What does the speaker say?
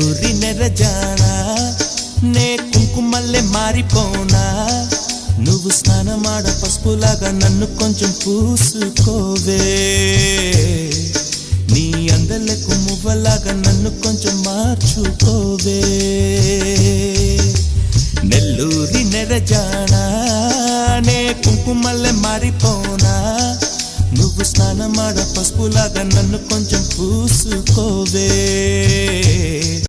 నెల్లూరి నెరజానా నే కుంకుమల్లే మారిపోనా నువ్వు స్నానమాడ పసుపులాగా నన్ను కొంచెం పూసుకోవే నీ అందలకు మువ్వలాగా నన్ను కొంచెం మార్చుకోవే నెల్లూరి నెరజానా నే కుంకుమల్లే మారిపోనా నువ్వు స్నానమాడ పసుపులాగా నన్ను కొంచెం పూసుకోవే